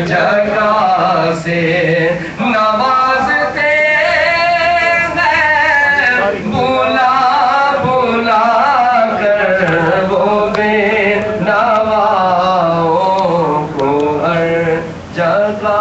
جگہ سے نوازتے ہیں بلا بلا کر وہ بے نواؤں کو ہر جگہ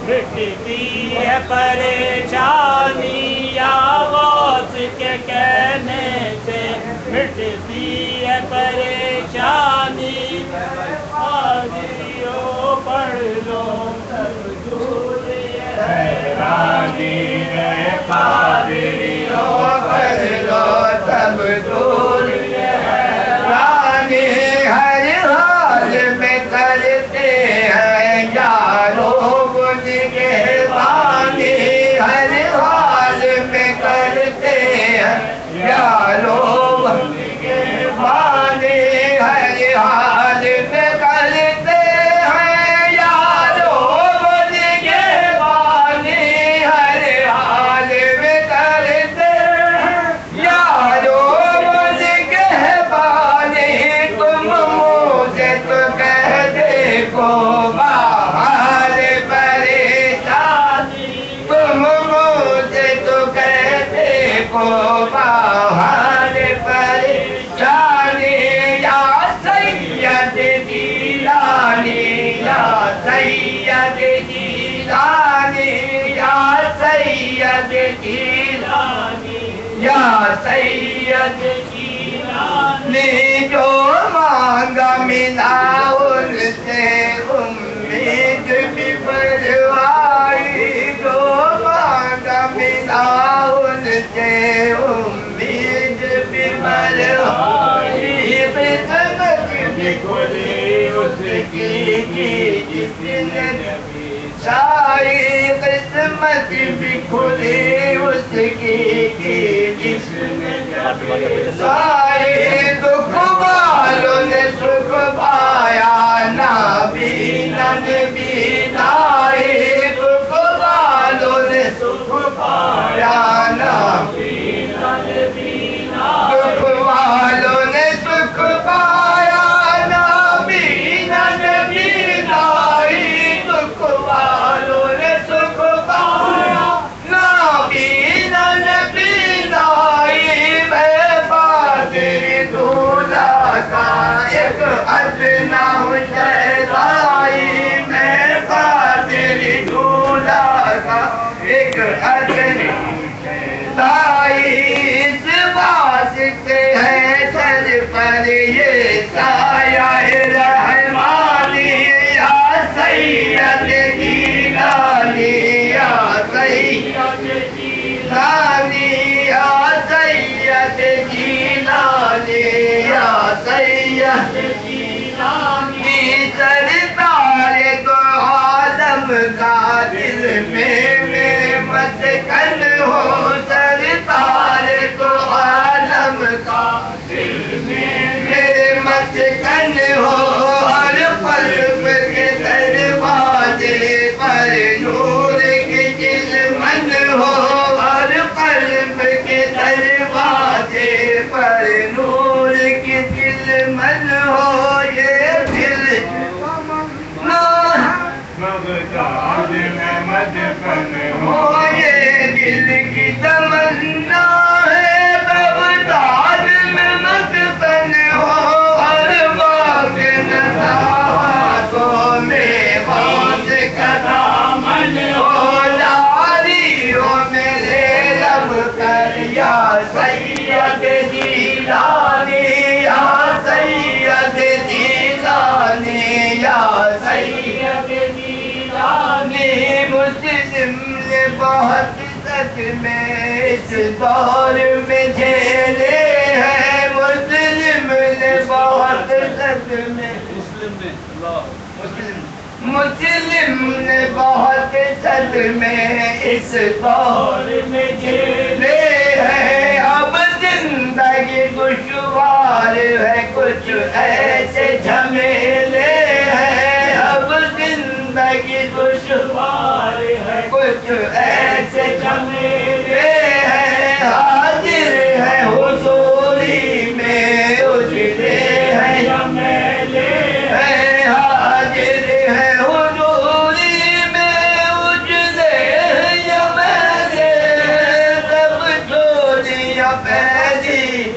مٹتی ہے پریشانی یا غوث کے کہنے سے مٹتی ہے پریشانی حاضریوں پڑھ لو سب دور حیرانی ہے حاضریوں پڑھ لو سب دور حیرانی ہر حال میں کرتے ہیں یارو ہر حال میں کرتے ہیں یارو کے بانے ہر حال میں کرتے ہیں یارو کے بانے ہر حال میں کرتے ہیں یارو کے بانے تم مجھے تو کہہ دے کو باہر پریشانی یا سید جیلانی یا سید جیلانی یا سید جیلانی یا سید جیلانی جو مانگا ملا ان سے امید بھی بڑھوائی جو مانگا ملا ان سے امید بھی بڑھوائی قسمت بھی کھلی اس کی جس نے سائی قسمت بھی کھلی اس کی جس نے سائی دکھ والوں نے سکھ پایا نابینن بینائی دکھ والوں نے سکھ پایا نابینن بینائی دکھ والوں نے سکھ پایا نابینن بینائی دکھ والوں نے سکھ پایا نابینن بینائی میں بادری دولہ کا ایک ادنا شہدائی میں بادری دولہ کا ایک ادنا شہدائی اس واسطے ہے سر پر یہ سایہ رحمانی یا سید جیلانی یا سید جیلانی یا سید جیلانی یا سید جیلانی سردار تو عالم کا دل میں میرے مسکن ہو سردار تو عالم کا دل میں میرے مسکن ہو ہر قلب کے دروازے پر نور کی چلمن ہو ہر قلب کے دروازے پر نور کی چلمن ہو یہ دل بغداد میں مدفن ہو یہ دل کی تمنا ہے بغداد میں مدفن ہو ہر باغ نزاہتوں میں باز کا دامن ہو جاریوں میں لے لب کر یا سید جیلانی یا سید جیلانی یا سید جیلانی مسلم نے بہت صدمے اس دور میں جھیلے ہیں، مسلم نے بہت صدمے، مسلم نے بہت صدمے اس دور میں جھیلے ہیں، اب زندگی دشوار ہے، کچھ ایسے جھمیلے ہیں، اب زندگی دشوار ہے، کچھ ایسے جھمیلے ہیں، حاضر ہے حضوری میں اجلے ہیں یا میلے ہیں، حاضر ہے حضوری میں اجلے ہیں یا میلے، سب چولیاں پھیلی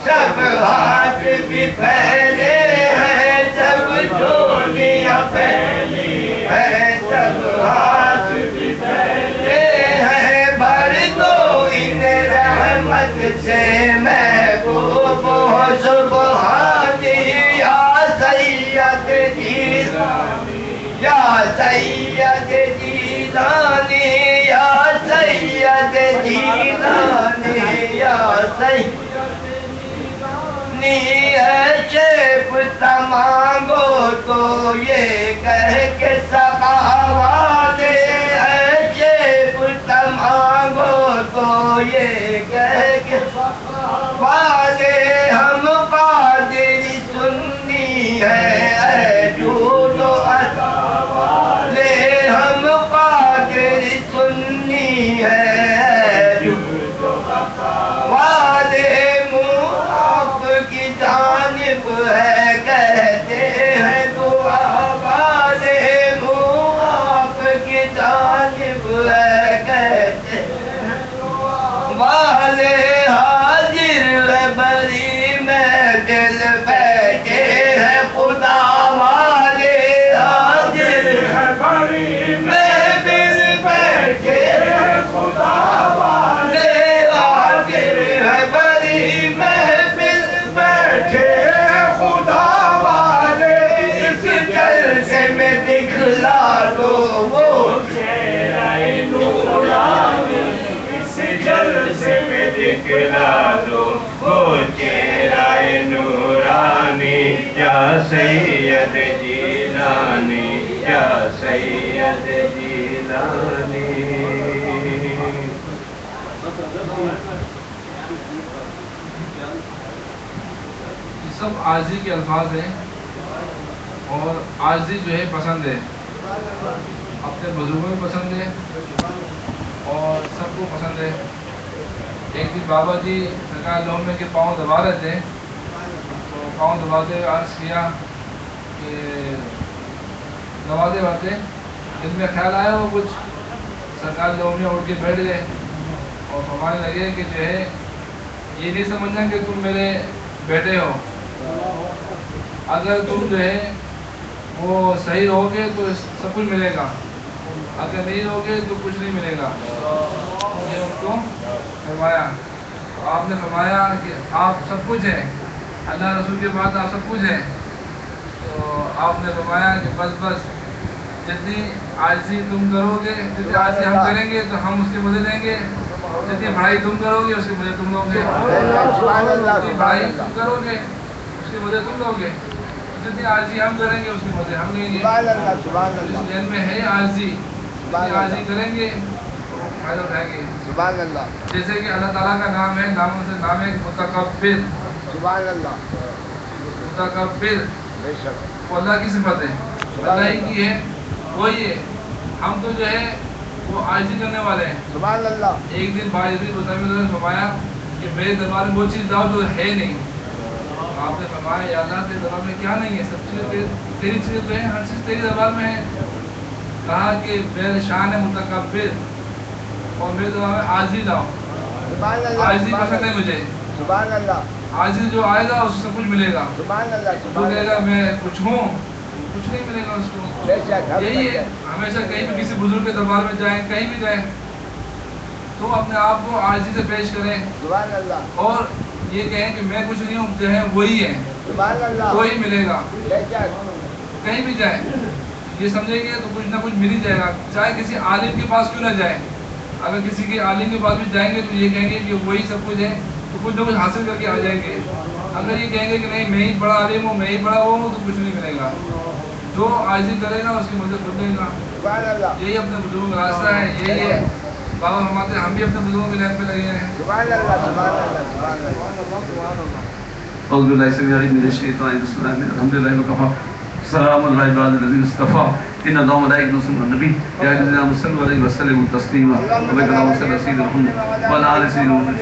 سب ہاتھ بھی پھیلے ہیں، سب چولیاں پھیلی ہیں، سب ہاتھ بھی پھیلے ہیں، بھر دو ان رحمت سے محبوب ہو سبحانی، یا سید جیلانی، یا سید جیلانی، یا سید جیلانی، یا سید شیخ تمانگو تو یہ کہہ کے سخاوا دے، شیخ تمانگو تو یہ کہہ کے سخاوا دے، ہم قادری سنی ہے اے جھوٹ و عطاوا دے، ہم قادری سنی ہے اے جھوٹ و عطاوا دے، کی جانب ہے کہتے ہیں دعا والے، منہ آپ کی جانب ہے کہتے ہیں دعا والے، حاضر ہے بری میں دل بیٹھے ہیں خدا والے، حاضر ہے بری میں دل بیٹھے ہیں خدا والے، حاضر ہے بری میں بیٹھے خدا والے، اس جلسے میں دکھلا دو وہ چہرہ نورانی، اس جلسے میں دکھلا دو وہ چہرہ نورانی، یا سید جیلانی، یا سید جیلانی۔ سب عاجزی کے الفاظ ہیں، اور عاجزی جو ہے پسند ہے، اپنے بزرگوں میں پسند ہے اور سب کو پسند ہے۔ ایک دن بابا جی سرکار لومے کے پاؤں دبا رہے تھے، تو پاؤں دباتے ہوئے عرض کیا کہ دباتے دباتے دل میں خیال آیا وہ کچھ، سرکار لومے اٹھ کے بیٹھ گئے اور فرمانے لگے کہ جو ہے یہ نہیں سمجھنا کہ تم میرے بیٹے ہو، اگر تم جو ہے وہ صحیح رہو گے تو سب کچھ ملے گا، اگر نہیں رہو گے تو کچھ نہیں ملے گا، یہ ان کو فرمایا۔ تو آپ نے فرمایا کہ آپ سب کچھ ہیں، اللہ رسول کے بعد آپ سب کچھ ہیں، تو آپ نے فرمایا کہ بس بس جتنی عاجزی تم کرو گے، جتنی عاجزی ہم کریں گے تو ہم اس کے بدلے لیں گے، جتنی بڑائی تم کرو گے اس کے بدلے تم لو گے، جتنی بڑائی تم کرو گے اس کے بدلے تم لو گے، جتنی عاجزی ہم کریں گے اس کے بدلے ہم لیں گے۔ اس ذہن میں ہے عاجزی، جتنی عاجزی کریں گے فائدہ اٹھائیں گے۔ جیسے کہ اللہ تعالیٰ کا نام ہے، ناموں سے نام ہے متکبر، متکبر وہ اللہ کی صفت ہے، اللہ ہی کی ہے، وہی ہے۔ ہم تو جو ہے وہ عاجزی کرنے والے ہیں۔ ایک دن باعزی نے فرمایا کہ میرے دربار میں وہ چیز لاؤ جو ہے نہیں، آپ نے فرمایا یا اللہ تیرے دربار میں کیا نہیں ہے، سب چیزیں تیری چیزیں تو ہیں، ہر چیز تیری دربار میں ہے۔ کہا کہ میرے شان ہے متکبر، اور میرے دربار میں عاجزی لاؤ، عاجزی پسند ہے مجھے، عاجزی جو آئے گا اس سے سب کچھ ملے گا، جو کہے گا میں کچھ ہوں کچھ نہیں ملے گا اس کو۔ یہی ہے، ہمیشہ کہیں بھی کسی بزرگ کے دربار میں جائیں، کہیں بھی جائیں تو اپنے آپ کو عاجزی سے پیش کریں اور یہ کہیں کہ میں کچھ نہیں ہوں، جو ہے وہی ہے، وہی ملے گا۔ کہیں بھی جائیں یہ سمجھیں گے تو کچھ نہ کچھ مل ہی جائے گا، چاہے کسی عالم کے پاس کیوں نہ جائیں، اگر کسی کے عالم کے پاس بھی جائیں گے تو یہ کہیں گے کہ وہی سب کچھ ہے، تو کچھ نہ کچھ حاصل کر کے آ جائیں گے۔ اگر یہ کہیں گے کہ نہیں میں ہی بڑا عالم ہوں، میں ہی بڑا ہوں، تو کچھ نہیں ملے گا۔ جو عاجزی کرے گا اس کی مدد کر دے گا۔ یہی اپنے بزرگوں کا راستہ ہے، یہی ہے۔ بابا فرماتے ہیں ہم بھی اپنے بزرگوں کے لائن پہ لگے ہیں۔ اعوذ باللہ السمیع العلیم من الشیطان الرجیم، الحمد للہ وکفی سلام علی عباد الذین اصطفیٰ ان اللہ وملائکتہ یصلون علی النبی یا ایھا الذین آمنوا صلوا علیہ وسلموا تسلیما اللہم صل علی سیدنا محمد وعلی آل سیدنا محمد۔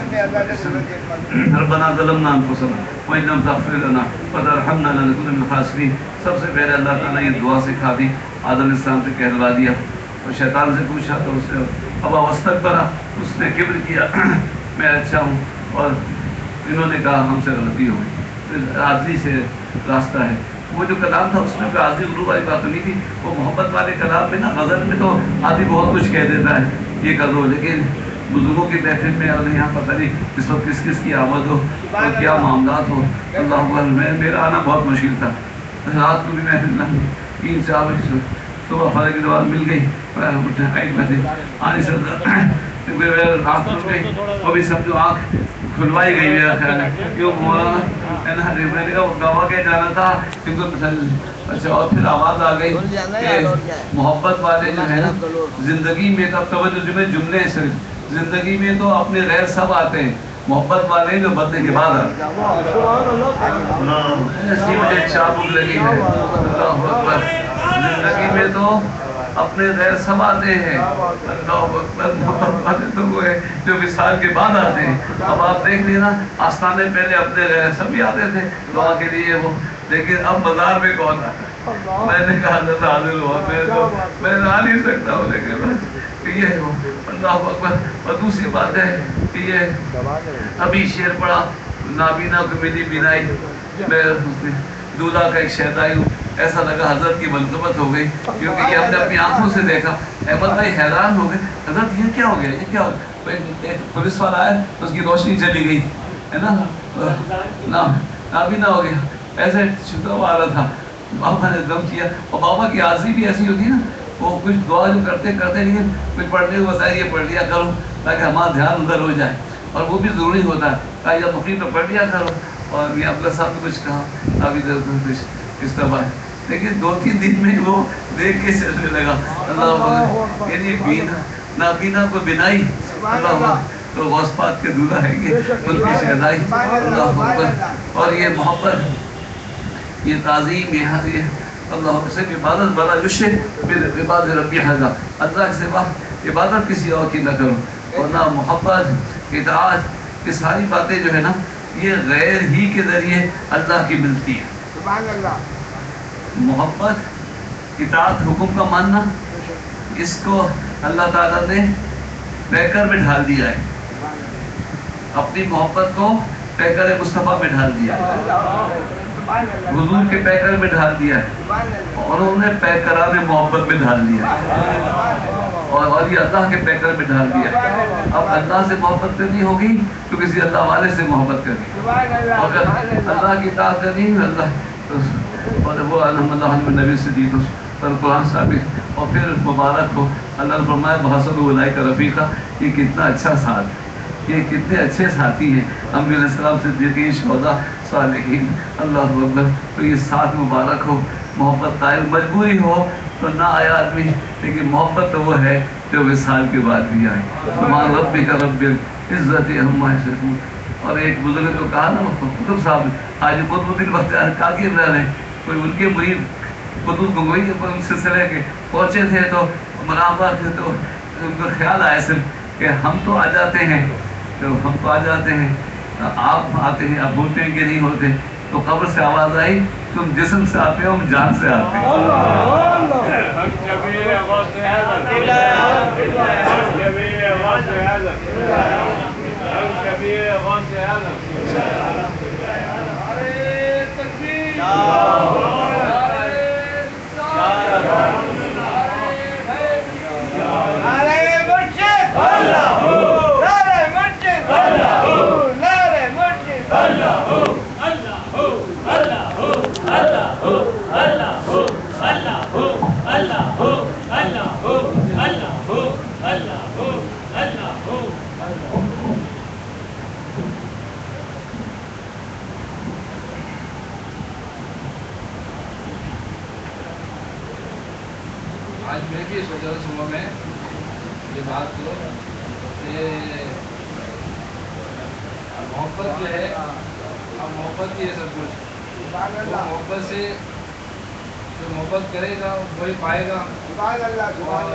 ربنا ظلمنا انفسنا وان لم تغفر لنا وترحمنا لنکونن من الخاسرین۔ سب سے پہلے اللہ تعالیٰ نے یہ دعا سکھا دی، آدم علیہ السلام سے کہلوا دیا، اور شیطان سے پوچھا تو اس نے ابا واستکبر، اس نے کبر کیا میں اچھا ہوں، اور انہوں نے کہا ہم سے غلطی ہو گئی۔ عاجزی سے راستہ ہے۔ وہ جو کلام تھا اس میں کوئی عاجزی غرور والی بات نہیں تھی، وہ محبت والے کلام میں نا، غزل میں تو آدمی بہت کچھ کہہ دیتا ہے یہ کر دو، لیکن بزرگوں کی محفل میں اور یہاں پتہ نہیں اس وقت کس کس کی آمد ہو اور کیا معاملات ہو۔ اللہ اکبر، میرا آنا بہت مشکل تھا، رات کو بھی محفل نہ 3-4 بجے صبح فجر کی نماز مل گئی، میں تھے آ نہیں سکتا، رات کو گئی، وہ بھی سب جو آنکھ کھلوائی گئی میرا خیال ہے، کیوں میں نے کہا وہ گوا کے جانا تھا کیونکہ اچھا، اور پھر آواز آ گئی کہ محبت والے جو ہے نا زندگی میں، تب توجہ جملے صرف زندگی میں تو اپنے غیر سب آتے ہیں، محبت والے جو بدلے کے بعد آتے ہیں، اسی مجھے چابک لگی ہے۔ اللہ اکبر، زندگی میں تو اپنے غیر سب آتے ہیں، اللہ اکبر، محبت والے تو وہ ہے جو وصال کے بعد آتے ہیں۔ اب آپ دیکھ لینا، آستانے پہلے اپنے غیر سب ہی آتے تھے دعا کے لیے وہ، لیکن اب بازار میں کون آتا ہے؟ میں نے کہا حضرت حاضر ہوا، میں آ نہیں سکتا ہوں، لیکن یہ ہو اللہ اکبر۔ اور دوسری بات ہے کہ یہ ابھی شعر پڑھا، نابینا کو ملی بینائی، میں دولہا کا ایک شہدائی ہوں، ایسا لگا حضرت کی منقبت ہو گئی، کیونکہ یہ ہم نے اپنی آنکھوں سے دیکھا۔ احمد بھائی حیران ہو گئے، حضرت یہ کیا ہو گیا، یہ کیا ہو گیا؟ ایک پولیس والا آیا، اس کی روشنی چلی گئی ہے نا، نابینا ہو گیا، ایسے چھپا آ رہا تھا۔ بابا نے دم کیا، اور بابا کی عاجزی بھی ایسی ہوتی ہے نا، وہ کچھ دعا جو کرتے لیکن کچھ پڑھنے کو بتایا یہ پڑھ لیا کرو تاکہ ہمارا دھیان ادھر ہو جائے، اور وہ بھی ضروری ہوتا ہے، کہا یا مقیم تو پڑھ لیا کرو، اور یہ عبداللہ صاحب نے کچھ کہا، ابھی کچھ اس طرح، لیکن 2-3 دن میں وہ دیکھ کے چلنے لگا۔ اللہ یعنی نابینا کو بینائی، اللہ تو غوث پاک کے دولہا ہے یہ، ان کی شہدائی، اللہ اکبر۔ اور یہ محبت، یہ تعظیم، یہ اللہ سے عبادت بڑا یشرک بعباد ربی حضا، اللہ کے سوا عبادت کسی اور کی نہ کرو، اور نہ محبت، اطاعت، یہ ساری باتیں جو ہے نا یہ غیر ہی کے ذریعے اللہ کی ملتی ہے۔ سبحان اللہ۔ محبت، اطاعت، حکم کا ماننا، اس کو اللہ تعالیٰ نے پیکر میں ڈھال دیا ہے، اپنی محبت کو پیکر مصطفیٰ میں ڈھال دیا ہے، حضور کے پیکر میں ڈھال دیا ہے، اور انہوں نے پیکران محبت میں ڈھال دیا ہے، اور یہ اللہ کے پیکر میں ڈھال دیا ہے۔ اب اللہ سے محبت کرنی ہوگی تو کسی اللہ والے سے محبت کرنی، اگر اللہ کی اطاعت کرنی ہے اللہ، اور وہ الحمد للہ نبی صدیق پر قرآن ثابت، اور پھر مبارک ہو، اللہ نے فرمایا بحسن اولئک رفیقا، یہ کتنا اچھا ساتھ، یہ کتنے اچھے ساتھی ہیں، انبیاء علیہ السلام صدیقین شہداء صالحین، اللہ اکبر۔ تو یہ ساتھ مبارک ہو، محبت قائم، مجبوری ہو تو نہ آیا آدمی، لیکن محبت تو وہ ہے جو وصال کے بعد بھی آئے۔ سبحان ربک رب العزت عما یصفون۔ اور ایک بزرگ نے تو کہا نا، قطب صاحب حاجی قطب الدین بختیار کاکر رہے، کوئی ان کے مرید قطب گنگوئی کے سلسلے کے پہنچے تھے، تو مناظر تھے، تو ان کو خیال آیا صرف کہ ہم تو آ جاتے ہیں، آپ آتے ہیں، آپ ہوتے ہیں کہ نہیں ہوتے؟ تو قبر سے آواز آئی، تم جسم سے آتے ہو، ہم جان سے آتے ہیں۔ اللہ بھی سوچا تھا صبح میں یہ بات کو کہ محبت جو ہے، اب محبت ہی ہے سب کچھ. وہ محبت سے جو محبت کرے گا وہی پائے گا، اور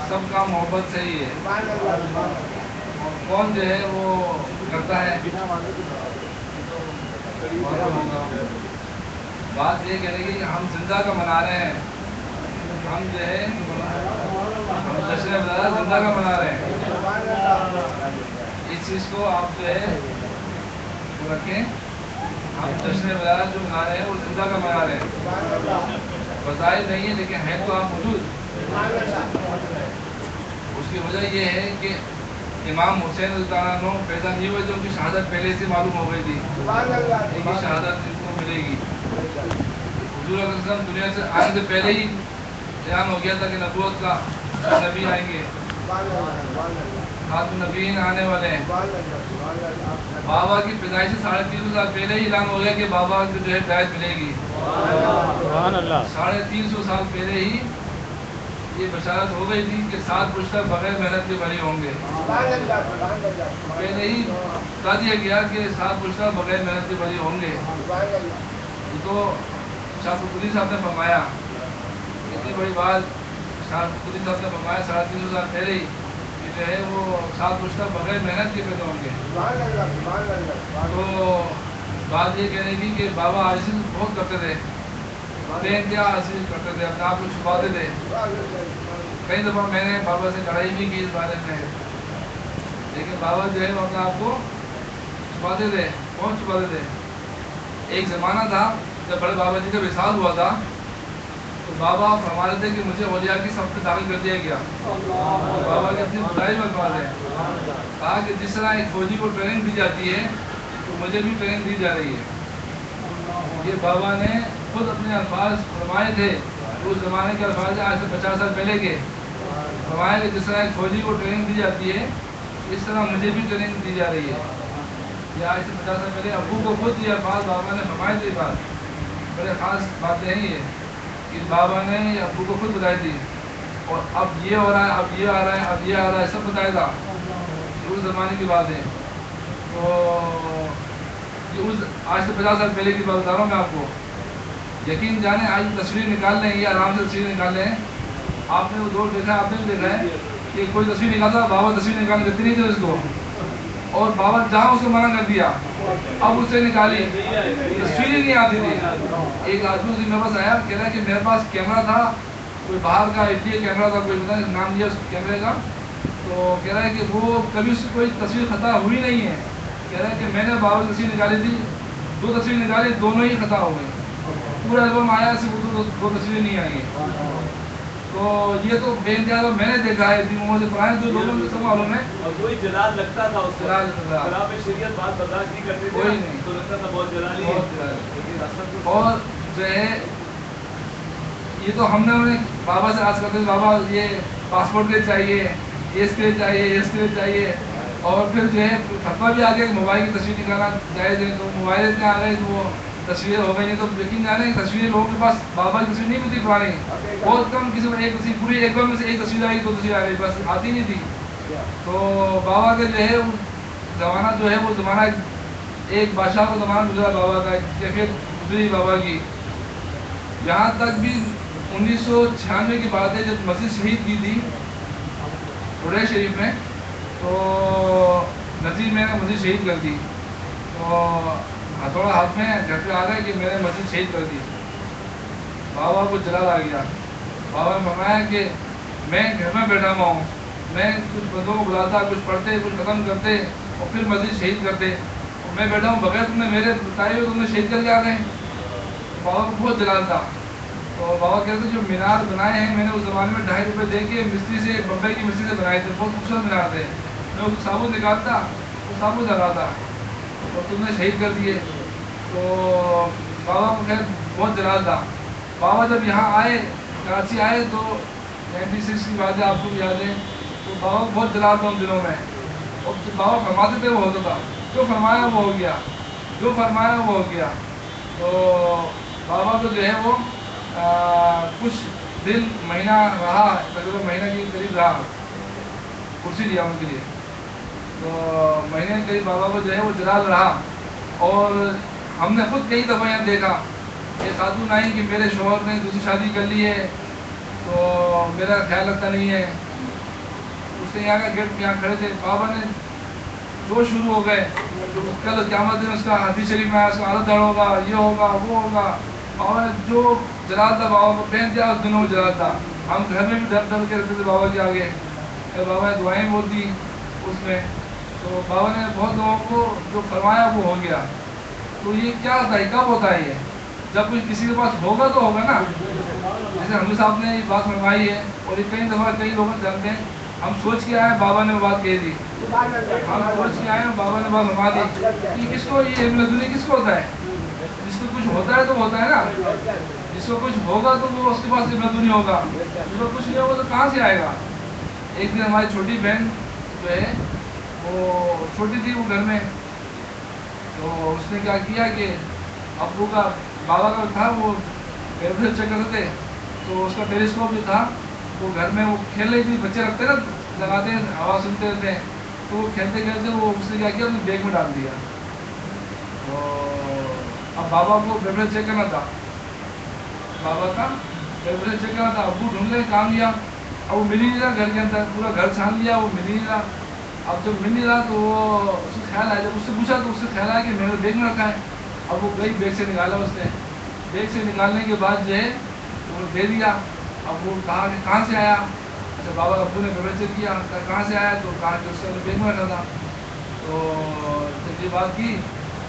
سب کا محبت سے ہی ہے. اور کون جو ہے وہ کرتا ہے بات یہ کہنے کی کہ ہم زندہ کا منا رہے ہیں، ہم جو ہے ہم جشن ولادت زندہ کا منا رہے ہیں. اس چیز کو آپ جو ہے رکھیں. ہم جشن ولادت جو منا رہے ہیں وہ زندہ کا منا رہے ہیں. بظاہر نہیں ہے لیکن ہے تو آپ موجود. اس کی وجہ یہ ہے کہ امام حسین رضی اللہ عنہ پیدا نہیں ہوئے تو ان کی شہادت پہلے سے معلوم ہو گئی تھی. ان کی شہادت ان کو ملے گی. حضور علیہ السلام دنیا سے آنے سے پہلے ہی اعلان ہو گیا تھا کہ نبوت کا نبی آئیں گے، خاتم نبیین آنے والے ہیں. بابا کی پیدائش سے 350 سال پہلے ہی اعلان ہو گیا کہ بابا کو جو ہے ہدایت ملے گی. 350 سال پہلے ہی یہ بشارت ہو گئی تھی کہ 7 پشتہ بغیر محنت کے بھرے ہوں گے. پہلے ہی بتا دیا گیا کہ 7 پشتہ بغیر محنت کے بھرے ہوں گے. تو شاہ قطب صاحب نے فرمایا، اتنی بڑی بات شاہ قطب صاحب نے فرمایا 350 سال پہلے ہی کہ جو ہے وہ 7 پشتہ بغیر محنت کے پیدا ہوں گے. تو بات یہ کہنے کی کہ بابا عاجزی بہت کرتے تھے، بے انتہا عاجزی کرتے تھے، اپنے آپ کو چھپاتے تھے. کئی دفعہ میں نے بابا سے لڑائی بھی کی اس بارے میں، لیکن بابا جو ہے وہ اپنے آپ کو چھپاتے تھے، بہت چھپاتے تھے. ایک زمانہ تھا جب بڑے بابا جی کا وصال ہوا تھا تو بابا فرما رہے تھے کہ مجھے اولیاء کی صف میں داخل کر دیا گیا. بابا کی اپنی بڑائی میں بات ہے، کہا کہ جس طرح ایک فوجی کو ٹریننگ دی جاتی ہے تو مجھے بھی ٹریننگ دی جا رہی ہے. یہ بابا نے خود اپنے الفاظ فرمائے تھے، اس زمانے کے الفاظ آج سے 50 سال پہلے کے. فرمایا کہ جس طرح ایک فوجی کو ٹریننگ دی جاتی ہے اس طرح مجھے بھی ٹریننگ دی جا رہی ہے. یہ آج سے 50 سال پہلے ابو کو خود یہ الفاظ بابا نے فرمائے تھے. بات بڑے خاص باتیں ہیں یہ کہ بابا نے ابو کو خود بتائی تھی. اور اب یہ ہو رہا ہے، اب یہ آ رہا ہے، اب یہ آ رہا ہے، سب بتایا تھا. اس زمانے کی بات ہے. تو آج سے 50 سال پہلے کی بات بتا رہا ہوں میں آپ کو. یقین جانے آج تصویر نکال لیں، یہ آرام سے تصویر نکال لیں. آپ نے وہ دور دیکھا ہے، آپ نے بھی دیکھا ہے کہ کوئی تصویر نکالتا، بابا تصویر نکالنے دیتے نہیں تھے اس کو، اور بابا جہاں اس کو منع کر دیا. اب اس سے نکالی تصویر ہی نہیں آتی تھی. ایک آدمی میرے پاس آیا، کہہ رہا ہے کہ میرے پاس کیمرہ تھا، کوئی باہر کا انڈیا کیمرہ تھا، کوئی پتہ نہیں نام دیا اس کیمرے کا. تو کہہ رہا ہے کہ وہ کبھی اس سے کوئی تصویر خطا ہوئی نہیں ہے. کہہ رہا ہے کہ میں نے بابا کی تصویر نکالی تھی، 2 تصویر نکالی، دونوں ہی خطا ہو گئی. پورا البم آیا صرف 2 تصویریں نہیں آئی. تو یہ تو بے انتہا میں نے دیکھا ہے اتنی عمر سے پرانے جو لوگوں کو سب معلوم ہے. اور کوئی جلال لگتا تھا اس جلال خلاف شریعت بات برداشت نہیں کرتے تھے، کوئی نہیں، تو لگتا تھا بہت جلالی ہے. اور جو ہے یہ تو ہم نے انہیں بابا سے آج کرتے بابا یہ پاسپورٹ کے چاہیے، یہ اس کے لیے چاہیے، یہ اس کے لیے چاہیے. اور پھر جو ہے فتویٰ بھی آ گیا کہ موبائل کی تصویر نکالنا جائز ہے. تو موبائل اتنے آ گئے تو وہ تصویر ہو گئی. نہیں تو یقین جانے تصویر لوگوں کے پاس بابا کی تصویر نہیں ہوتی پرانی، بہت کم، کسی میں ایک تصویر پوری ایک بار میں سے ایک تصویر آئی، 2 تصویر آ گئی، بس آتی نہیں تھی. تو بابا کے جو ہے زمانہ جو ہے وہ زمانہ ایک بادشاہ کا زمانہ گزرا بابا کا، کیفیت گزری بابا کی. یہاں تک بھی 1996 کی بات ہے جب مسجد شہید کی تھی روڈے شریف میں، تو نذیر میں نے مسجد شہید کر دی. تو ہتھوڑا ہاتھ میں گھر پہ آ گئے کہ میں نے مسجد شہید کر دی. بابا کو جلال آ گیا. بابا نے فرمایا کہ میں گھر میں بیٹھا ہوا ہوں، میں کچھ بندوں کو بلاتا، کچھ پڑھتے، کچھ ختم کرتے اور پھر مسجد شہید کرتے، اور میں بیٹھا ہوں بغیر تم نے میرے بتائے ہوئے تم نے شہید کر کے آ گئے. بابا کو بہت جلال تھا. تو بابا کہتے جو مینار بنائے ہیں میں نے اس زمانے میں 2.5 روپے دے کے مستری سے، بمبئی کی مستری سے بنائے تھے، بہت خوبصورت مینار تھے. میں اس ثابت نکالتا، وہ ثابت لگاتا، اور تم نے شہید کر دیے. تو بابا کو خیر بہت جلال تھا. بابا جب یہاں آئے، کراچی آئے تو 96 کی بات ہے، آپ کو بھی یاد ہے. تو بابا کو بہت جلال تھا ان دنوں میں، اور جو بابا فرماتے تھے وہ ہوتا تھا، جو فرمایا وہ ہو گیا، جو فرمایا وہ ہو گیا. تو بابا کو جو ہے وہ کچھ دن مہینہ رہا، تقریباً مہینہ کے قریب رہا، کرسی دیا ان کے لیے، تو مہینے کے قریب بابا کو جو ہے وہ جلال رہا. اور ہم نے خود کئی دفعہ یہاں دیکھا کہ خاتون آئی کہ میرے شوہر نے دوسری شادی کر لی ہے تو میرا خیال رکھتا نہیں ہے. اس نے یہاں کا گیٹ یہاں کھڑے تھے، بابا نے جو شروع ہو گئے، کل قیامت دن اس کا حدیث شریف میں اس کا عادت دڑ ہوگا، یہ ہوگا وہ ہوگا. بابا نے جو جلال تھا بابا کو پہن دیا، اس دنوں میں جلال تھا. ہم گھر میں بھی ڈر ڈر کے رہتے تھے بابا کے آگے. بابا نے دعائیں بول دی اس میں، تو بابا نے بہت لوگوں کو جو فرمایا وہ ہو گیا. تو یہ کیا ہوتا ہے، کب ہوتا ہے یہ؟ جب کچھ کسی کے پاس ہوگا تو ہوگا نا. جیسے حمید صاحب نے یہ بات فرمائی ہے، اور یہ کئی دفعہ کئی لوگ جانتے ہیں. ہم سوچ کے آئے ہیں بابا نے وہ بات کہہ دی، ہم سوچ کے آئے ہیں بابا نے بات فرما دی. کہ کس کو یہ علم لدنی کس کو ہوتا ہے؟ جس کو کچھ ہوتا ہے تو ہوتا ہے نا. جس کو کچھ ہوگا تو وہ اس کے پاس علم لدنی ہوگا، جس کو کچھ نہیں ہوگا تو کہاں سے آئے گا؟ ایک دن ہماری چھوٹی بہن جو ہے وہ چھوٹی تھی، وہ گھر میں، تو اس نے کیا کیا کہ ابو کا بابا کا تھا وہ ٹیلیویژن چیک کرتے تھے، تو اس کا ٹیلیسکوپ جو تھا وہ گھر میں وہ کھیل رہی تھی. بچے رکھتے نا، لگاتے ہیں آواز سنتے رہتے ہیں، تو وہ کھیلتے کھیلتے وہ اس نے کیا کیا اپنے بیگ میں ڈال دیا. تو اب بابا کو ٹیلیویژن چیک کرنا تھا، بابا کا ٹیلیویژن چیک کرنا تھا. ابو ڈھونڈ لے کام لیا، اب وہ مل ہی نہیں رہا گھر کے اندر. پورا گھر چھان لیا، وہ مل ہی نہیں رہا. اب جب مل نہیں رہا تو وہ اس کو خیال آیا، جب اس سے پوچھا تو اس سے خیال آیا کہ میں نے بیگ میں رکھا ہے. اب وہ گئی بیگ سے نکالا، اس نے بیگ سے نکالنے کے بعد جو ہے وہ دے دیا. اب وہ کہا کہ کہاں سے آیا؟ اچھا بابا ابو نے ٹیلیویژن چیک کیا، کہاں سے آیا؟ تو کہا کہ اس سے بیگ میں رکھا تھا. تو جب یہ بات کی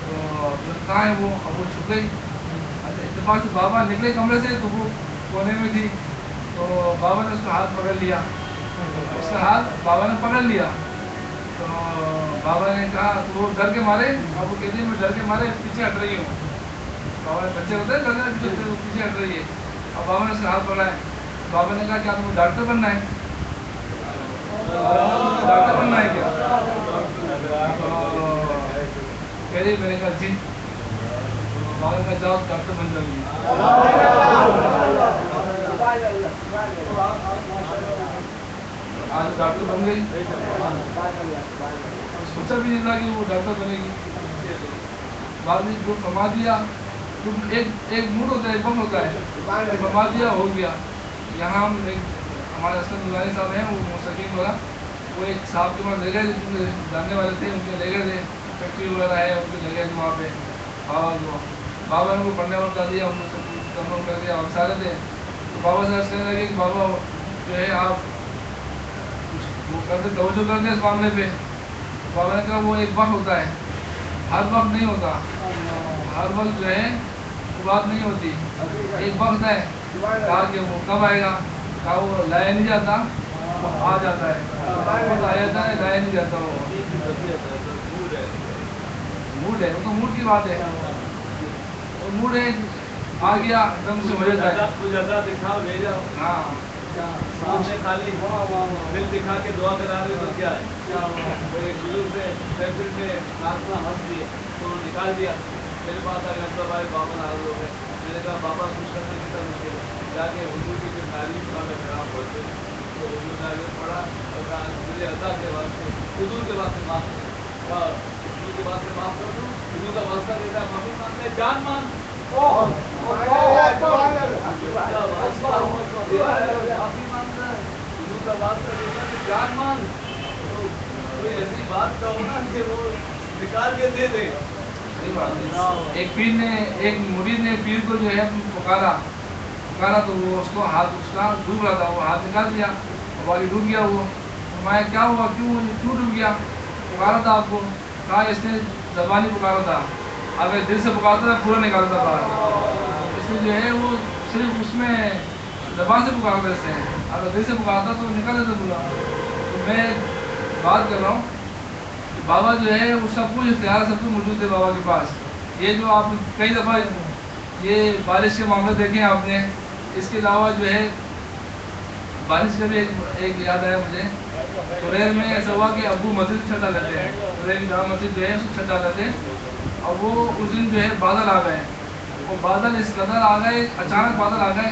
تو کہاں ہے وہ؟ اب وہ چھپ گئی. اچھا اتفاق سے بابا نکلے کمرے سے تو وہ کونے میں تھی، تو بابا نے اس کا ہاتھ پکڑ لیا. اس کا ہاتھ بابا نے پکڑ لیا. تو بابا نے کہا تو وہ ڈر کے مارے، اب وہ کہتی ہے میں ڈر کے مارے پیچھے ہٹ رہی ہوں. بابا نے بچے ہوتے ہیں ڈرنے پیچھے ہٹ رہی ہے. اب بابا نے اس کا ہاتھ پکڑا ہے. بابا نے کہا کیا تم کو ڈاکٹر بننا ہے؟ ڈاکٹر بننا ہے کیا؟ کہہ رہی میں نے کہا جی. بابا نے کہا جاؤ ڈاکٹر بن جاؤ گی. آج ڈاکٹر بن گئی. سوچا بھی نہیں تھا کہ وہ ڈاکٹر بنے گی. بعد میں جو فرما دیا، ایک موڈ ہوتا ہے، ایک وقت ہوتا ہے، فرما دیا ہو گیا. یہاں ہم ہمارے اسد نورانی صاحب ہیں، وہ موسیقین والا، وہ ایک صاحب کے پاس لے گئے تھے، جاننے والے تھے، ان کے لے گئے تھے، فیکٹری وغیرہ ہے ان کے لے گئے تھے وہاں پہ. بابا نے وہ پڑھنے والا بتا دیا، ہم نے سب کام کر دیا، ہم سارے تھے. تو بابا سے کہنے لگے کہ بابا جو ہے آپ وہ کرتے توجہ کرتے اس معاملے پہ. بابا نے کہا وہ ایک وقت ہوتا ہے، ہر وقت نہیں ہوتا، ہر وقت جو ہے وہ بات نہیں ہوتی. ایک وقت ہے. کہا کہ وہ کب آئے گا؟ کہا وہ لایا نہیں جاتا، وہ آ جاتا ہے. آ جاتا ہے، لایا نہیں جاتا. وہ موڈ ہے، وہ تو موڈ کی بات ہے. وہ موڈ ہے، آ گیا ایک دم سے ہو جاتا ہے. ہاں سامنے خالی دل دکھا کے دعا کرا رہے تو کیا ہے؟ ایک بزرگ سے فیکٹری میں ناچنا ہنس دیے تو نکال دیا. میرے پاس آ گیا بھائی بابا ناراض ہو گئے. میں نے کہا بابا خوش کرنے کی طرح مشکل ہے. جا کے حضور کی جو تعلیم کا میں خراب پڑھتے تو حضور نے آگے پڑھا اور کہا مجھے اللہ کے واسطے حضور کے واسطے معاف کر، حضور کے واسطے معاف کر دوں. حضور کا واسطہ دیتا ہے، معافی مانگتے ہیں، جان مان جان مان. کوئی ایسی بات کا ہونا کہ وہ نکال کے دے دے. ایک پیر نے، ایک مرید نے پیر کو جو ہے پکارا تو وہ اس کو ہاتھ اس کا ڈوب رہا تھا، وہ ہاتھ نکال دیا، والی ڈوب گیا. وہ فرمایا کیا ہوا، کیوں ڈوب گیا؟ پکارا تھا آپ کو. کہا اس نے زبانی پکارا تھا، اگر دل سے پکارتا تھا پورا نکالتا باہر. اس میں جو ہے وہ صرف اس میں زبان سے پکارتے رہتے ہیں، اگر دل سے پکارتا تو نکال دیتا پورا. تو میں بات کر رہا ہوں کہ بابا جو ہے وہ سب کچھ اختیار سب کچھ موجود ہے بابا کے پاس. یہ جو آپ کئی دفعہ یہ بارش کے معاملے دیکھیں آپ نے، اس کے علاوہ جو ہے بارش کا بھی ایک یاد آیا مجھے. توریر میں ایسا ہوا کہ ابو مسجد چھت ڈالتے ہیں، توریر کی جامع مسجد جو ہے اس کو چھت ڈالتے ہیں. اور وہ اس دن جو ہے بادل آ گئے، وہ بادل اس قدر آ گئے، اچانک بادل آ گئے،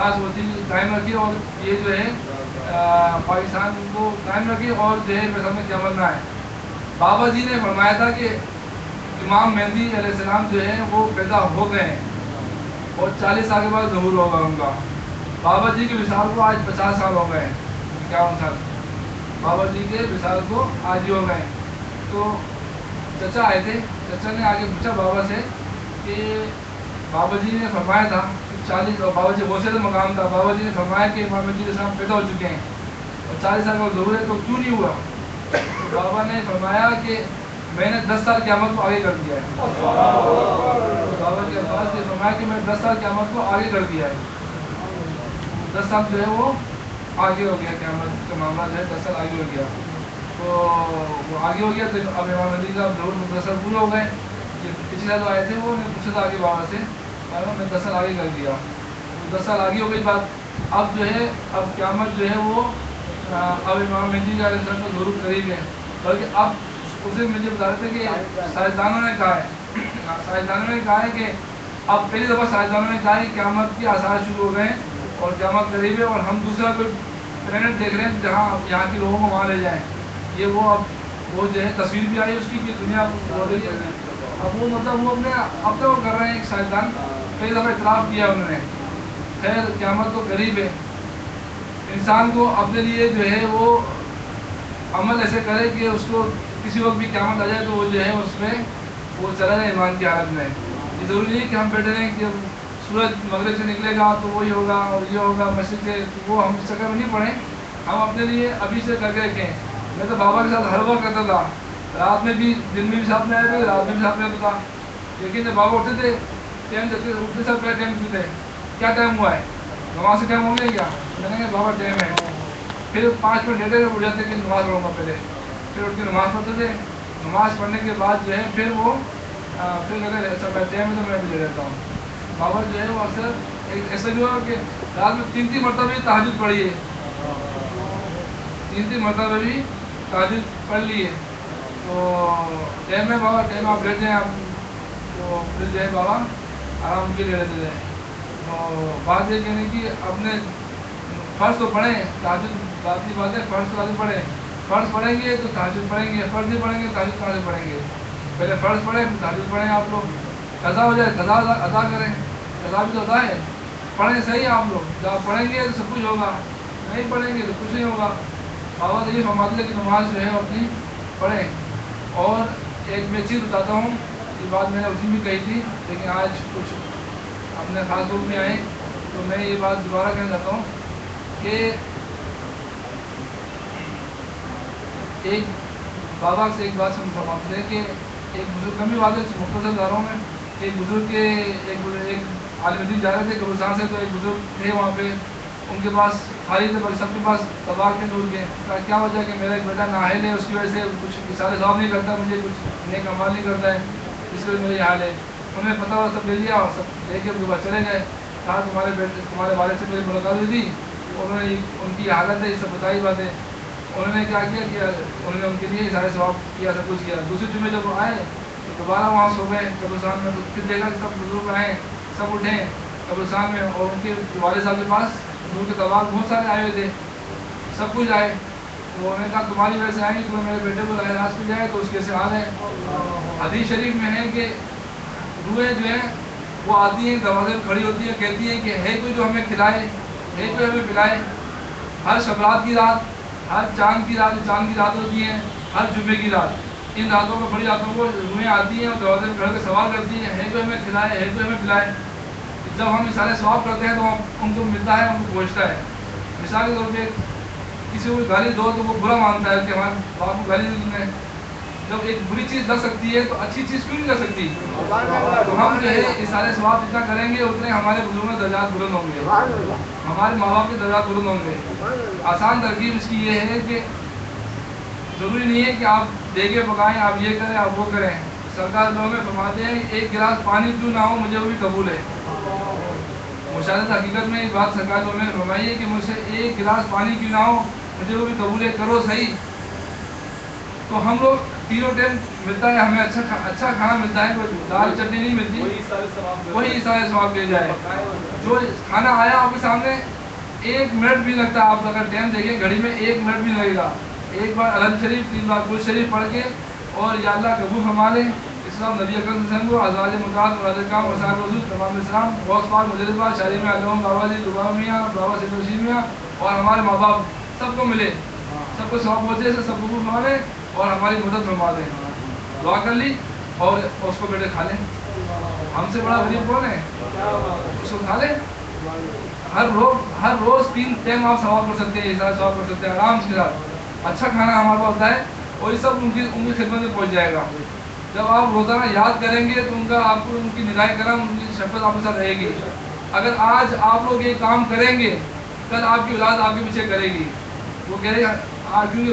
خاص وہ چیز قائم رکھی اور یہ جو ہے پاکستان کو قائم رکھی اور جو ہے مثلا میں قیامت نہ آئے. بابا جی نے فرمایا تھا کہ امام مہدی علیہ السلام جو ہے وہ پیدا ہو گئے ہیں اور 40 سال کے بعد ظہور ہوگا ان کا. بابا جی کے وصال کو آج 50 سال ہو گئے ہیں, 51 سال بابا جی کے وصال کو آج ہی ہو گئے. تو چچا آئے تھے, چچا نے آگے پوچھا بابا سے کہ بابا جی نے فرمایا تھا 40 اور بابا جی بہت سے مقام تھا, بابا جی نے فرمایا کہ امام مہدی علیہ السلام پیدا ہو چکے ہیں اور 40 سال کا ظہور ہے تو کیوں نہیں ہوا؟ تو بابا نے فرمایا کہ میں نے 10 سال قیامت کو آگے کر دیا ہے. بابا کے الفاظ نے فرمایا کہ میں 10 سال قیامت کو آگے کر دیا ہے. 10 سال جو ہے وہ آگے ہو گیا, قیامت کا معاملہ جو ہے 10 سال آگے ہو گیا. تو وہ آگے ہو گیا تو اب امام مہدی کا ضرور 10 سال پورے ہو گئے. پچھلے سال آئے تھے وہ نے پوچھا تھا آگے بابا سے, میں 10 سال آگے کر دیا. 10 سال آگے ہو گئی بات. اب جو ہے اب قیامت جو ہے وہ اب امام مہدی کا ضرور قریب ہے. بلکہ اب اسے مجھے بتا رہے تھے کہ سائنسدانوں نے کہا ہے کہ اب پہلی دفعہ سائنسدانوں نے کہا ہے کہ قیامت کے آثار شروع ہو گئے ہیں اور قیامت قریب ہے اور ہم دوسرا کوئی پلینٹ دیکھ رہے ہیں جہاں یہاں کے لوگوں کو وہاں لے جائیں. یہ وہ جو ہے تصویر بھی آئی اس کی کہ دنیا ہو رہی ہے. اب وہ مطلب وہ اپنے اب تک وہ کر رہے ہیں. ایک سائنسدان پہلی دفعہ اعتراف کیا انہوں نے. خیر قیامت تو قریب ہے. انسان کو اپنے لیے جو ہے وہ عمل ایسے کرے کہ اس کو کسی وقت بھی قیامت آ جائے تو وہ جو ہے اس میں وہ چلا جائے ایمان کی حالت میں. یہ ضروری نہیں کہ ہم بیٹھے رہیں کہ سورج مغرب سے نکلے گا تو وہی ہوگا اور یہ ہوگا مسجد سے, وہ ہم اس چکر میں نہیں پڑھیں. ہم اپنے لیے ابھی سے کر کے رکھیں. میں تو بابا کے ساتھ ہر وقت کرتا تھا, رات میں بھی, دن میں بھی ساتھ میں آئے تھے, رات میں بھی ساتھ میں رہتا تھا. لیکن جب بابا اٹھتے تھے ٹائم دیتے, اٹھتے سب پہ ٹائم دیتے, کیا ٹائم ہوا ہے, نماز سے ٹائم ہو گیا کیا؟ میں نے کہا بابا ٹائم ہے. پھر 5 منٹ لیٹے اٹھ جاتے کہ نماز پڑھوں گا پہلے. پھر اٹھ کے نماز پڑھتے تھے. نماز پڑھنے کے بعد جو ہے پھر وہ پھر اگر ایسا بیٹھتے ہیں تو میں بھی لے لیتا ہوں. بابا جو ہے وہ اکثر ایسا بھی ہوا کہ رات میں 3 مرتبہ تہجد پڑھی ہے, 3 مرتبہ بھی تہجد پڑھ لی ہے. تو ٹائم ہے بابا, ٹائم آپ بیٹھ جائیں آپ, تو پھر جو ہے بابا آرام کے لیے لیتے تھے. تو بات یہ کہنے کی اپنے فرض تو پڑھیں, تہجد بات کی بات ہے, فرض تو پڑھیں. فرض پڑھیں گے تو تہجد پڑھیں گے, فرض نہیں پڑھیں گے تہجد کہاں سے پڑھیں گے؟ پہلے فرض پڑھیں پھر تہجد پڑھیں. آپ لوگ قضا ہو جائے قضا ادا کریں, قضا بھی تو ادا ہے. پڑھیں صحیح آپ لوگ, جب آپ پڑھیں گے تو سب کچھ ہوگا, نہیں پڑھیں گے تو کچھ نہیں ہوگا. بابا تو یہ فرماتے تھے کہ نماز جو ہے اپنی پڑھیں. اور ایک میں چیز بتاتا ہوں, یہ بات میں نے اسی بھی کہی تھی لیکن آج کچھ اپنے خاص گروپ میں آئے تو میں یہ بات دوبارہ کہنا چاہتا ہوں کہ ایک بابا سے ایک بات فرماتے ہیں کہ ایک بزرگ کمی بات ہے مختصر داروں میں, ایک بزرگ کے ایک عالم دین جا رہے تھے قبرستان سے, تو ایک بزرگ تھے وہاں پہ, ان کے پاس خالی تھے پر سب کے پاس طباق کے دور کے. کیا وجہ کہ میرا ایک بیٹا نااہل ہے, اس کی وجہ سے کچھ اشارے ثواب نہیں کرتا, مجھے کچھ نیک عمل نہیں کرتا ہے, اس وجہ سے میرا یہ حال ہے. انہوں نے پتہ اور سب لے لیا اور سب لے کے ان کے پاس چلے گئے. کہا تمہارے والد سے میری ملاقات ہوئی تھی, انہوں نے ان کی حالت ہے یہ سب بتائی باتیں. انہوں نے کیا کیا کہ انہوں نے ان کے لیے اشارے ثواب کیا, سب کچھ کیا. دوسری جمعے جب وہ آئے تو دوبارہ وہاں سو گئے قبرستان میں. تو پھر دیکھا کہ سب بزرگ آئے, سب اٹھے قبرستان میں, اور ان کے والد صاحب کے پاس ان کے طباق بہت سارے آئے ہوئے تھے, سب کچھ آئے. تو انہوں نے کہا تمہاری وجہ سے آئیں گے, تمہیں میرے بیٹے کو لاہ راست مل جائے تو اس کے سے حال ہے. حدیث شریف میں ہے کہ روحیں جو ہیں وہ آتی ہیں, دروازے میں کھڑی ہوتی ہیں, کہتی ہیں کہ ہے کوئی جو ہمیں کھلائے, ہے کوئی ہمیں پلائے. ہر شبرات کی رات, ہر چاند کی رات, چاند کی رات ہوتی ہیں, ہر جمعے کی رات, ان راتوں میں بڑی راتوں کو روحیں آتی ہیں اور دروازے میں کھڑ کے سوال کرتی ہیں ہے کوئی ہمیں کھلائے, ہے کوئی ہمیں پلائے. جب ہم اشارے ثواب کرتے ہیں تو ان کو ملتا ہے, ان کو پہنچتا ہے. مثال کے طور پہ کسی کو گالی دو تو وہ برا مانتا ہے کہ ہمارے باپ کو گالی دی تم نے. جب ایک بری چیز لگ سکتی ہے تو اچھی چیز کیوں نہیں لگ سکتی؟ تو ہم جو ہے اشارے ثواب جتنا کریں گے اتنے ہمارے بزرگوں کے درجات بلند ہوں گے, ہمارے ماں باپ کے درجات بلند ہوں گے. آسان ترکیب اس کی یہ ہے کہ ضروری نہیں ہے کہ آپ دیگے پکائیں, آپ یہ کریں, آپ وہ کریں. سرکار لوگ میں فرماتے ہیں ایک گلاس پانی کیوں نہ ہو مجھے وہ بھی قبول ہے. مشاہدہ حقیقت میں یہ بات سرکار لوگ نے فرمائی ہے کہ مجھ سے ایک گلاس پانی کیوں نہ ہو مجھے وہ بھی قبول ہے, کرو صحیح. تو ہم لوگ تینوں ٹائم ملتا ہے، ہمیں اچھا کھانا ملتا ہے، کوئی دال چٹنی نہیں ملتی، وہی سارے ثواب لے جائے. جو کھانا آیا آپ کے سامنے 1 منٹ بھی لگتا ہے، آپ اگر ٹائم دیکھیں گھڑی میں 1 منٹ بھی لگے گا. ایک بار الحمد شریف 3 بار کل شریف پڑھ کے اور یا اللہ قبول فرما لیں. اسلام نبی اکرم صلی اللہ علیہ وسلم کو ازواج مطہرات مراد کام وصحاب رسول تمام اسلام غوث پاک مجدد پاک شاہی میں علوم بابا جی دعا میاں بابا سید رشید میاں اور ہمارے ماں باپ سب کو ملے، سب کو ثواب پہنچے، سب قبول فرما لیں اور ہماری مدد فرما دیں. دعا کر لی اور اس کو بیٹے کھا لیں. ہم سے بڑا غریب کون ہے؟ اس کو کھا لیں. ہر روز 3 ٹائم آپ ثواب کر سکتے ہیں، ثواب کر سکتے ہیں آرام کے ساتھ. اچھا کھانا ہمارے پاس ہوتا ہے اور یہ سب ان کی خدمت میں پہنچ جائے گا. جب آپ روزانہ یاد کریں گے تو آپ کو ان کی نگاہ کرم، ان کی شفقت آپ کے ساتھ رہے گی. اگر آج آپ لوگ یہ کام کریں گے کل آپ کی اولاد آپ کے پیچھے کرے گی. وہ کہہ رہے کیونکہ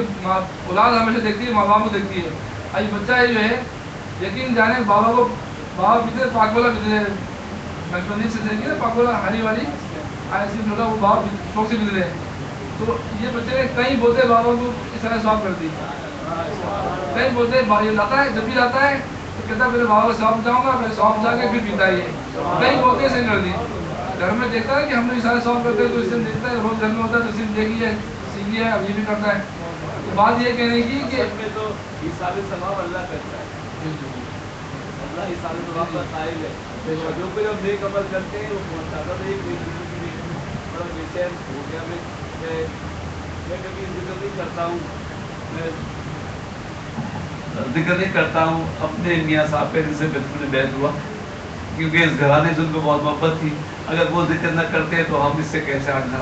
اولاد ہمیشہ دیکھتی ہے، ماں باپ کو دیکھتی ہے. آج بچہ جو ہے یقین جانے بابا پیتے پاکولا پیتے بچپن سے دیکھیے نا پاکولا ہری والی ایسی تھوڑا وہ باپ شوق سے پیتے ہیں. تو یہ بچے کئی بولتے بابا کو اس طرح سواب کر دی، کئی بولتے لاتا ہے، جب بھی لاتا ہے تو کہتا ہے میرے بابا کو سواب جاؤں گا، پھر سواب جا کے پھر پیتا ہے. یہ کئی بولتے ایسے کر دی. گھر میں دیکھتا ہے کہ ہم نے سارے سواب کرتے ہیں تو اس دن دیکھتا ہے، روز گھر میں ہوتا ہے تو اس دن دیکھی ہے سیکھی ہے، اب یہ بھی کرتا ہے. تو بات یہ کہنے کی کہ تو حساب ثواب اللہ کرتا ہے، اللہ حساب ثواب کا قائل ہے. جو کوئی ہم نیک عمل کرتے ہیں وہ پہنچاتا ہے. بڑا بے چین ہو گیا میں کبھی ذکر نہیں کرتا ہوں، میں ذکر نہیں کرتا ہوں اپنے میاں صاحب پہ جن سے بچپن میں بیعت ہوا، کیونکہ اس گھرانے سے ان کو بہت محبت تھی. اگر وہ ذکر نہ کرتے تو ہم اس سے کیسے آگنا.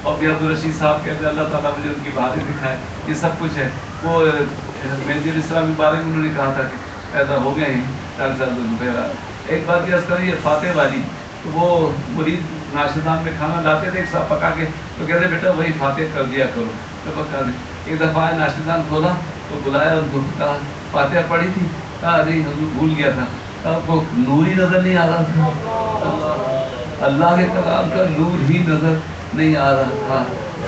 اور پھر عبدالرشید صاحب کہتے ہیں اللہ تعالیٰ مجھے ان کی بہادری دکھائے. یہ سب کچھ ہے. وہ مہدی علیہ السلام کے بارے میں انہوں نے کہا تھا کہ پیدا ہو گئے ہیں 4 سال دوپہر. ایک بات یہ کری ہے فاتح والی، تو وہ مرید ناشتدان میں کھانا لاتے تھے ایک ساتھ پکا کے، تو کہتے بیٹا وہی فاتح کر دیا کرو تو پکا دیں. ایک دفعہ ناشتدان کھولا تو بلایا ان کو، کہا فاتحہ پڑھی تھی؟ کہا نہیں حضور بھول گیا تھا. کہا آپ کو نور ہی نظر نہیں آ رہا تھا، اللہ کے کلام کا نور ہی نظر نہیں آ رہا تھا.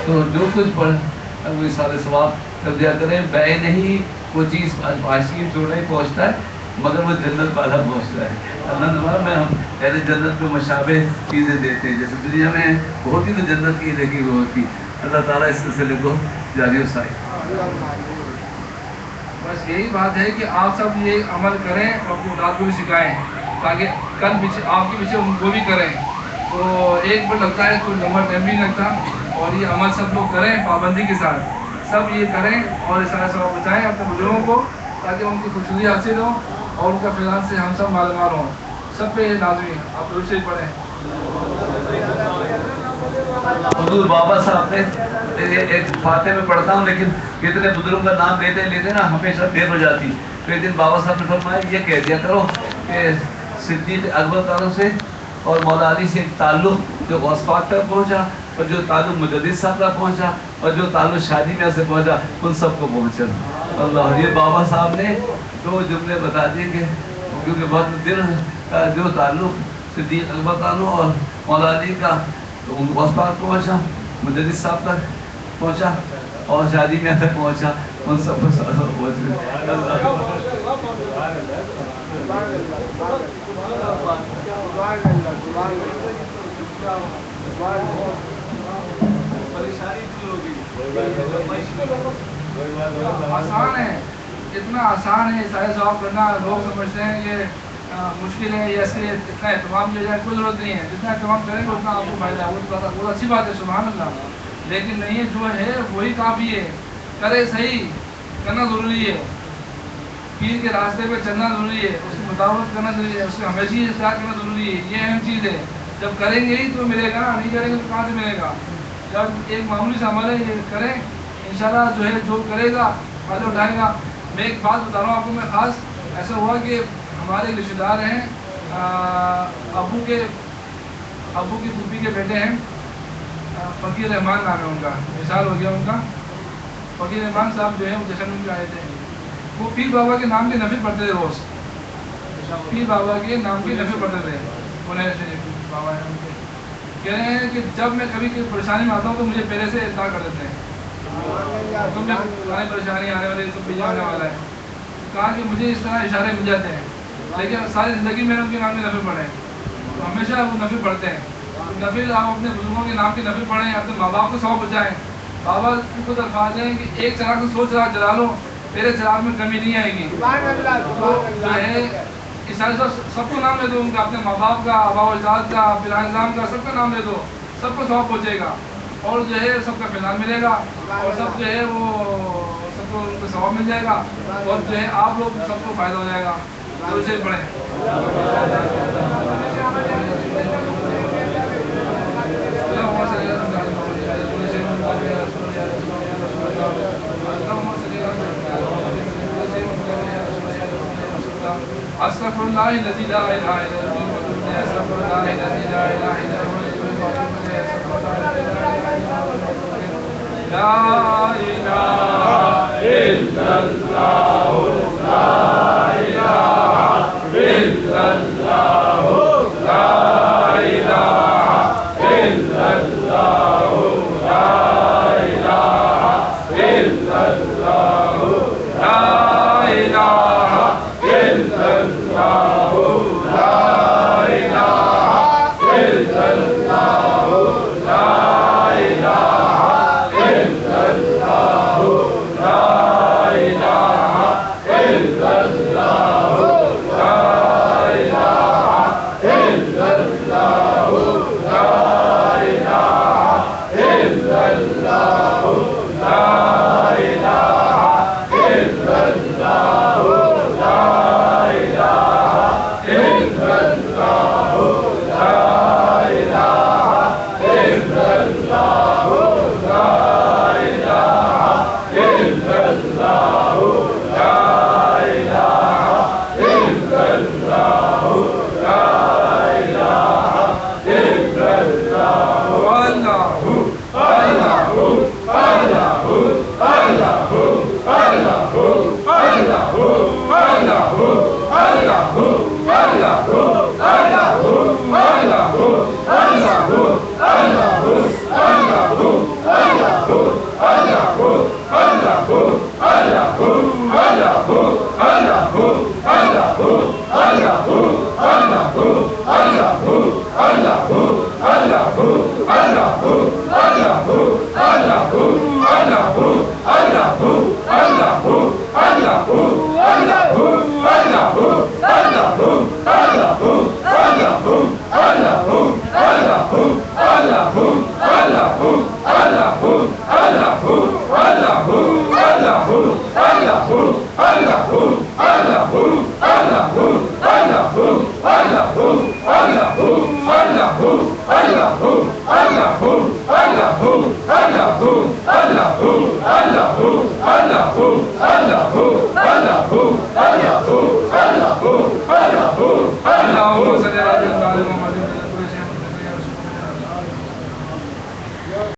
تو جو کچھ پڑھے وہ سارے ثواب کر دیا کریں. بے نہیں وہ چیز عاشقی چھوڑ نہیں پہنچتا ہے مگر وہ جنت والا پہنچتا ہے. اللہ نماز میں ہم پہلے جنت کو مشابہ چیزیں دیتے ہیں، جیسے دنیا میں ہوتی تو جنت کی لگی ہوئی ہوتی. اللہ تعالیٰ اس سلسلے کو جاری و سائے. بس یہی بات ہے کہ آپ سب یہ عمل کریں اور اپنی اولاد کو بھی سکھائیں تاکہ کل پیچھے آپ کے پیچھے ان کو بھی کریں. تو ایک بار لگتا ہے کوئی لمبا ٹائم بھی نہیں لگتا، اور یہ عمل سب لوگ کریں پابندی کے ساتھ، سب یہ کریں اور اس طرح سے بچائیں اپنے بزرگوں کو تاکہ ان کی خوشبو حاصل ہو اور ان کا فیضان سے ہم سب مال مال ہوں. سب پہ لازمی آپ درود شریف پڑھیں. حضور بابا صاحب نے ایک فاتح میں پڑھتا ہوں لیکن کتنے بزرگوں کا نام لیتے نا ہمیشہ دیر ہو جاتی. تو ایک دن بابا صاحب نے فرمایا یہ کہہ دیا کرو کہ صدیق اکبر تعالیٰ سے اور مولا علی سے ایک تعلق جو غوث پاک تک پہنچا اور جو تعلق مجدد صاحب تک پہنچا اور جو تعلق شادی میں سے پہنچا ان سب کو پہنچا. اللہ یہ بابا صاحب نے 2 جملے بتا دیے کہ کیونکہ بہت دل کا جو تعلق صدیق اکبر تعالیٰ اور مولا علی کا تو ان غوث پاک پہنچا، مجدد صاحب تک پہنچا اور شادی میں تک پہنچا، ان سب کو پہنچا. آسان ہے، اتنا آسان ہے سارے ثواب کرنا. لوگ سمجھتے ہیں کہ مشکل ہے یا اس کے لیے اتنا اہتمام کیا جائے. کوئی ضرورت نہیں ہے، جتنا اہتمام کریں گے اتنا آپ کو فائدہ ہے. وہ اچھی بات ہے سبحان اللہ، لیکن نہیں ہے جو ہے وہی کافی ہے. کرے صحیح، کرنا ضروری ہے. پیر کے راستے پہ چلنا ضروری ہے، اس کی مطابقت کرنا ضروری ہے، اس کو ہمیشہ اختیار کرنا ضروری ہے. یہ اہم چیز ہے. جب کریں گے ہی تو ملے گا، نہیں کریں گے تو کہاں سے ملے گا. جب ایک معمولی سا عمل ہے یہ کریں انشاءاللہ جو ہے جو کرے گا فائدہ اٹھائے گا. میں ایک بات بتا رہا ہوں آپ کو، میں خاص ایسا ہوا کہ ہمارے رشتے دار ہیں، ابو کی پھوپھی کے بیٹے ہیں، فقیر رحمان نام ہے ان کا، مثال ہو گیا ان کا. فقیر رحمان صاحب جو ہے وہ جشن میں آئے تھے. وہ پیر بابا کے نام کی نفل پڑھتے تھے روز. پیر بابا کے نام کی نفل پڑھتے تھے. انہیں بابا ہے ان کے کہہ رہے ہیں کہ جب میں کبھی کوئی پریشانی میں آتا ہوں تو مجھے پہلے سے اطلاع کر دیتے ہیں. تم جب تمہاری پریشانی آنے والی تم بھی جانے والا ہے. کہا کہ مجھے اس طرح اشارے مل جاتے ہیں لیکن ساری زندگی میں ان کے نام کے نفل پڑھے تو ہمیشہ وہ نفل پڑھتے ہیں. نفل آپ اپنے بزرگوں کے نام کے نفل پڑھیں, اپنے ماں باپ کو ثواب بچائیں. بابا ان کو درخواست دیں کہ ایک چراغ سے 100 چراغ جلا لو, میرے چراغ میں کمی نہیں آئے گی. جو ہے عیسائی سب کو نام لے دو, ان کا اپنے ماں باپ کا, آبا و اجداد کا, فلاں نظام کا, سب کا نام لے دو, سب کو ثواب پہنچے گا اور جو ہے سب کا فلان ملے گا اور سب جو ہے وہ سب کو ان کو ثواب مل جائے گا اور جو ہے آپ لوگ سب کو فائدہ ہو جائے گا. تو اسے پڑھیں. استغفر الله الذي لا اله الا هو استغفر الله الذي لا اله الا هو لا اله الا الله لا اله الا الله لا اله الا الله لا اله الا الله لا اله الا Allah